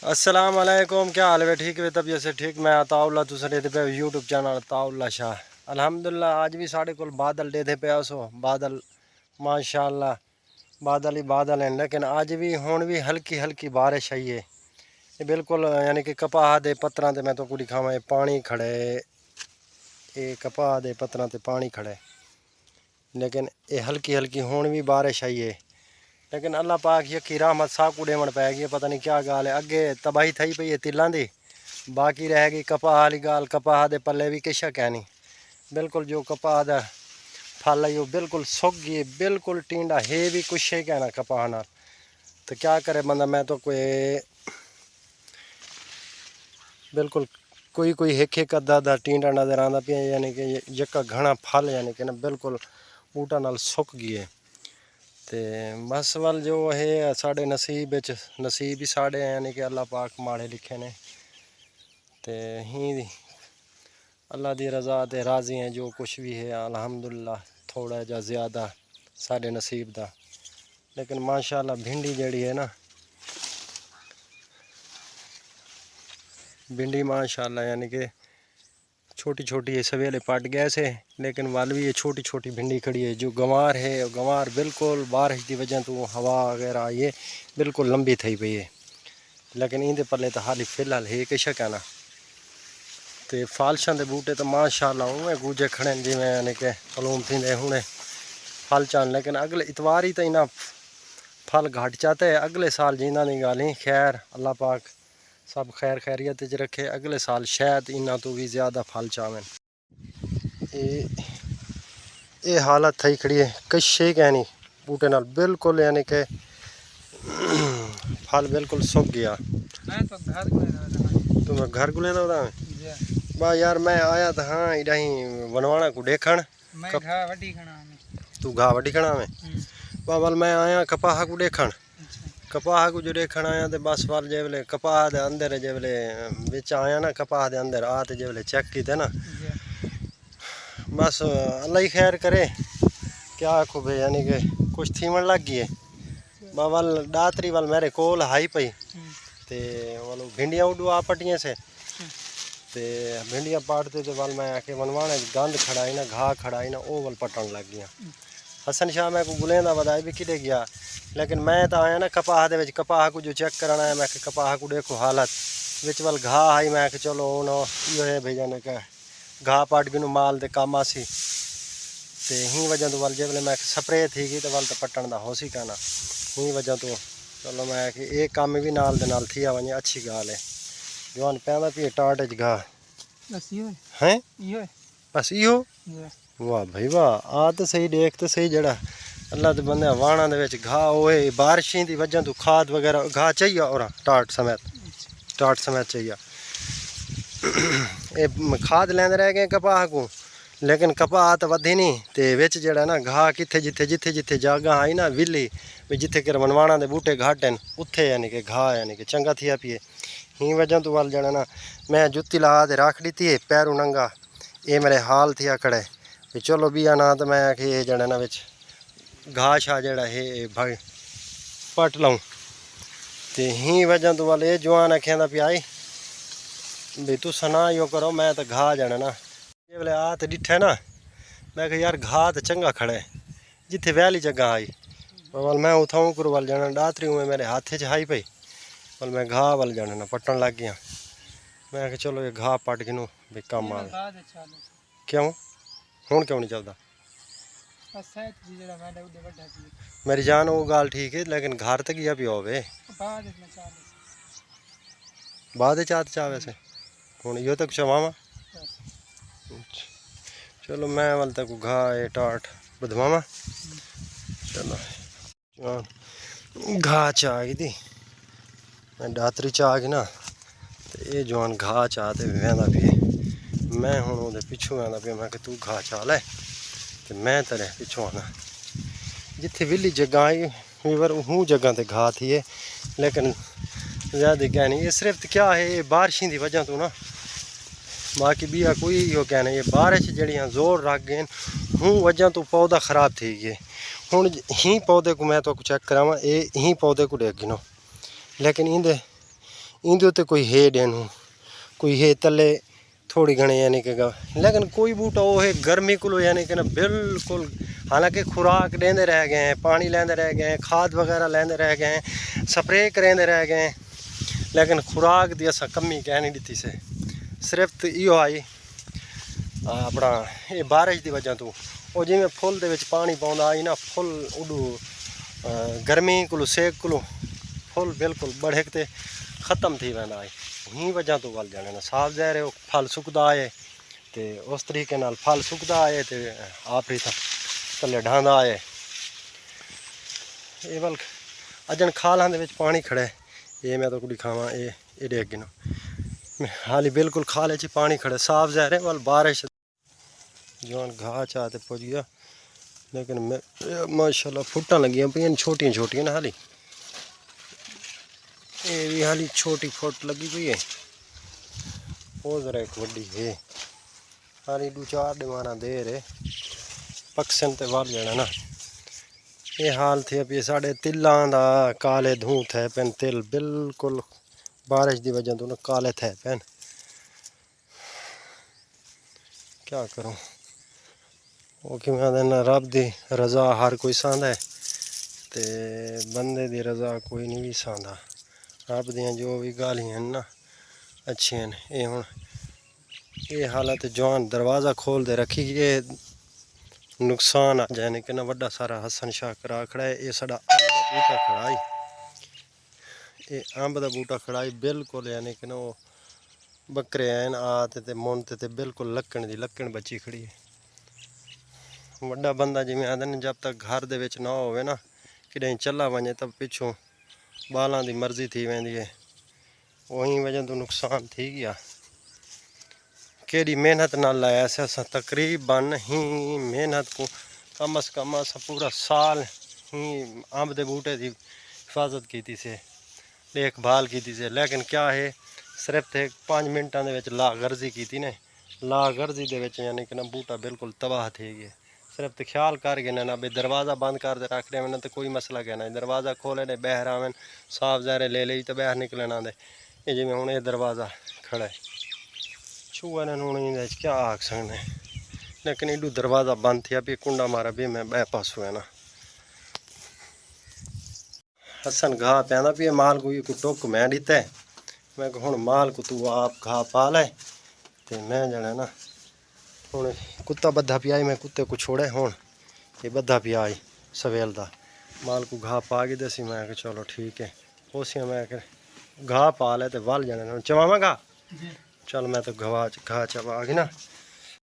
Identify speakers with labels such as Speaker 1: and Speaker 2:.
Speaker 1: अस्सलाम वालेकुम, क्या हाल है? ठीक है तबीयत से ठीक। मैं अताउल्ला तुसरे पे यूट्यूब चैनल अताउल्ला शाह। अल्हम्दुलिल्लाह आज भी साढ़े को बादल दे पे सो बादल माशाअल्लाह बादल ही बादल हैं, लेकिन आज भी हुण भी हल्की हल्की बारिश आई है। ये बिल्कुल यानी कि कपाह दे पत्तरां ते मैं तो कुछ दिखावां, ये पानी खड़े, ये कपाह दे पत्तरां ते पानी खड़े, लेकिन ये हल्की हल्की हुण भी बारिश आई है। लेकिन अल्लाह पाक यकी रहमत साहब को डेमन पै गई, पता नहीं क्या गाल है। अगे तबाही थी पई है तिलों की, बाकी रह गई कपाह वाली गाल। कपाह के पल्ले भी किश कहनी, बिल्कुल जो कपाह का फल है वो बिल्कुल सुक गई, बिल्कुल टींडा है भी कुछ ही कहना कपाह नाल। तो क्या करे बंदा, मैं तो कोई बिल्कुल कोई एक अद्धा टींडा नज़र आता पे, यानी कि जका घना फल यानी कि ना बिल्कुल बूटा नाल सुक गई है। तो बस वाल जो है साढ़े नसीब नसीब ही साढ़े यानी कि अल्लाह पाक माड़े लिखे ने, तो ही अल्लाह की रज़ा ते राज़ी हैं। जो कुछ भी है अल्हम्दुलिल्लाह थोड़ा जा ज़्यादा साढ़े नसीब दा। लेकिन माशाअल्लाह भिंडी जड़ी है ना, भिंडी माशाअल्लाह यानी कि छोटी छोटी है, सवेले पट गए से, लेकिन वाल भी ये छोटी छोटी भिंडी खड़ी है। जो गंवार है, गंवार बिल्कुल बारिश की वजह तो हवा वगैरह आई है बिल्कुल लंबी थी पई है। लेकिन इंदे पल्ले तो हाली फिलहाल है किश कहना। तो फालशां के बूटे तो माशाअल्लाह उवें गूजे खड़े जिमें यानी कि मालूम थी हुणे फल चान। लेकिन अगले इतवार ही तो इन्ना फल घट जाते है। अगले साल जिन्ना की गल ही खैर, अल्लाह पाक सब खैर खैरियत च रखे। अगले साल शायद इन्ना तो भी ज़्यादा फल चावें। ये हालत थी खड़ी है, कशे कहनी बूटे नाल बिल्कुल यानी कि फल बिल्कुल सुक गया। तुम घर को लेना होता बा यार, मैं आया था हाँ इधर ही बनवाना को देखण। तू घा वड्डी खड़ा में बाबल, मैं आया कपाह को देखण। कपाह को जो देखण आया तो बस वाल जेवले कपाह दे अंदर जेवले बिच आया ना, कपाह दे अंदर आ तो जेवले चेक कीते ना, बस अल्लाह ही खैर करे। क्या आखो भाई, यानी कि कुछ थीवन लग गई है। बाबल दातरी वाल मेरे कोल हाई पई, तो वाल भिंडियाँ उड़वा पटियाँ से, तो भिंडियाँ पाटते तो वाल मैं आके बनवाने गंद खड़ाई ना, घा खड़ाई ना, वो वाल पटन लग गया। हसन शाह मैं को गुलेंदा बधाई भी किदे गया, लेकिन मैं तो आया ना कपाह दे विच, कपाह को जो चेक कराना है। मैं कपाह को देखो हालत विच वाल घा आई, मैं चलो हूँ यो है भेजा ने कह घा पट गई माल दे काम आसी। तो ही वजह तो वाल जब मैं स्प्रे थी गई तो वाल तो पट्टन का हो सी कहना ही वजह तो चलो मैं कि ये काम भी नाल दे नाल थी वजे अच्छी गाल है। जवान पैदा पी टाट च घा हैं बस इो वाह भाई वाह। आ तो सही देख तो सही, जड़ा अल्लाह के बंदे वाणा दे घा होए बारिशें की वजह तो खाद वगैरह घा चाहिए और टाट समेत चाहिए। ये खाद लेंदे रह गए कपाह को, लेकिन कपाह तो वधी नहीं। तो विच जड़ा ना घा किथे जिथे जिथे जिथे जगह आई ना विली भी जिथे कि मनवाणा के बूटे घट हैं उत्थे यानी कि घा यानी कि चंगा थिया पिए। ही वजह तो वाल जड़ा ना मैं जुत्ती ला के रख दी है पैरों नंगा, ये मेरे हाल थिया खड़े भी चलो भी ना। तो मैं आखिर ये जड़ा ना विच घा शा जड़ा है भाई पट लाऊं। तो ही वजह तो वाल ये जवान आख्या पिया आई भी तू सना यो करो, मैं तो घा जाना ना ये बोले आ तो डिठे ना। मैं कहा यार घा तो चंगा खड़े जिथे वैली जगह आई। वाल मैं उठाऊँ कर वाल जाना डातरी हुए मेरे हाथे च आई पई, वाल मैं घा वाल जाना ना पट्टन लग गया। मैं कहा चलो ये घा पट गिनू भी कम आ। क्यों हूँ क्यों नहीं चलता? मेरी जान वो गाल ठीक है, लेकिन घर तक या पियो वे बाद चाह वैसे हूँ यो तक चवावा। चलो मैं वाल तक घा ये टाट बधवावा। चलो घा चा गई थी मैं डातरी चा गई ना, तो ये जवान घा चा तो वहदा पिए। मैं हूँ वो पिछू वहदा पिया। मैं कि तू घा चा लै, तो मैं तेरे पिछू आना जिथे विली जगह आई वीवर हूँ जगह ते घा थी है। लेकिन ज़्यादा क्या नहीं, ये सिर्फ क्या है ये बारिशें की वजह तो ना, बाकी भी कोई यो कहना ये बारिश जड़ियाँ जोर रख गए हूँ वजह तो पौधा ख़राब थी गए। हूँ ही पौधे को मैं तो चेक करावा, ये ही पौधे को देख गिनो, लेकिन इंदे उत्ते कोई है देनू कोई है तले थोड़ी घने यानी कि लेकिन कोई बूटा वो है गर्मी को यानी कि ना बिल्कुल। हालांकि खुराक लेंदे रह गए हैं, पानी लेंदे रह गए हैं, खाद वगैरह लेंदे रह गए हैं, स्प्रे करेंदे रह गए हैं, लेकिन खुराक दी असां कमी कह नहीं दी से। सिर्फ इो आई अपना ये बारिश की वजह तो वो जिमें फुल दे विच पानी पाउंदा आई ना, फुल उडू गर्मी को सेक को फुल बिल्कुल बढ़िक ते ख़त्म थी वेंदा आई। उही वजह तो वल जाने ना साफ ज़ाहिर है फल सुकदा है तो उस तरीके नाल फल सुकदा है तो आप ही थले ढांदा है। ये वल अजन खालां दे विच पानी खड़ा है, ये मैं तो कुछ दिखावा ये एडे अगे ना हाली बिल्कुल खाले च पानी खड़ा साफ ज़ाहिर है। वल बारिश जवान घाह चाह ते पुज गया, लेकिन माशाल्लाह फुट्टां लगियां पईयां छोटियां छोटियां ना हाली, ये भी हाली छोटी फुट लगी पई है। वो जरा एक वड्डी है हाली 2-4 दीवाना देर है पक्सन ते वल जाना ना। ये हाल थे अब ये साढ़े तिलों का काले धूं थे पैन, तिल बिल्कुल बारिश की वजह तो ना काले थे पैन। क्या करूँ वो कि मैं रब दी रजा हर कोई सांदा है ते बंदे दी रजा कोई नहीं भी सांदा। रब दियां जो भी गालियां ना अच्छियां ने। ये हुण ये हालत जवान दरवाज़ा खोल दे रखी ये नुकसान आ जाने कि ना वड्डा सारा हसन शाह करा खड़ा है। ये साडा अंब दा बूटा खड़ा है, ये अंब दा बूटा खड़ा है बिल्कुल यानी कि ना वो बकरे आए आते ते मुंत ते बिल्कुल लक्कण दी लक्कण बची खड़ी है। वड्डा बंदा जिवें आंदे ने जब तक घर दे विच ना होवे ना कितें चला वञे तब पिछों बालां दी मर्जी थी वेंदी है। वही वजह तो नुकसान थी गया। केड़ी मेहनत नाल लाया से असां तकरीबन ही मेहनत को कम अज़ कम असां पूरा साल ही अंब दे बूटे की हिफाजत की से, देखभाल की से, लेकिन क्या है सिर्फ 5 मिनटां दे विच लागर्जी की ने। लागर्जी दे विच यानी कि ना बूटा बिल्कुल तबाह थी गया। सिर्फ तो ख्याल कर गए ना भी दरवाज़ा बंद कर दे रख दे तो कोई मसला कहना है, दरवाज़ा खोले ने बहर आवन साफ ज़ाहिर ले ली तो बहर निकलना आते। ये जिमें हूँ ये दरवाज़ा खड़ा है छूआ ने हूँ क्या आख सकने, लेकिन एडू दरवाज़ा बंद थी भी कुंडा मारा भी मैं बह पासू है ना। हसन घाह पैदा भी माल को टुक मैं दिता है, मैं हूँ माल को तू आप घाह पा लै तो मैं जाना ना हूँ कुत्ता बद्धा पिया मैं कुत्ते को छोड़े हूँ ये बद्धा पिया सवेल का माल को घाह पा के दसी। मैं चलो ठीक है उसी मैं घाह पा लै तो वल जाने चवावा घाह चल मैं तो घाह चवा गई ना।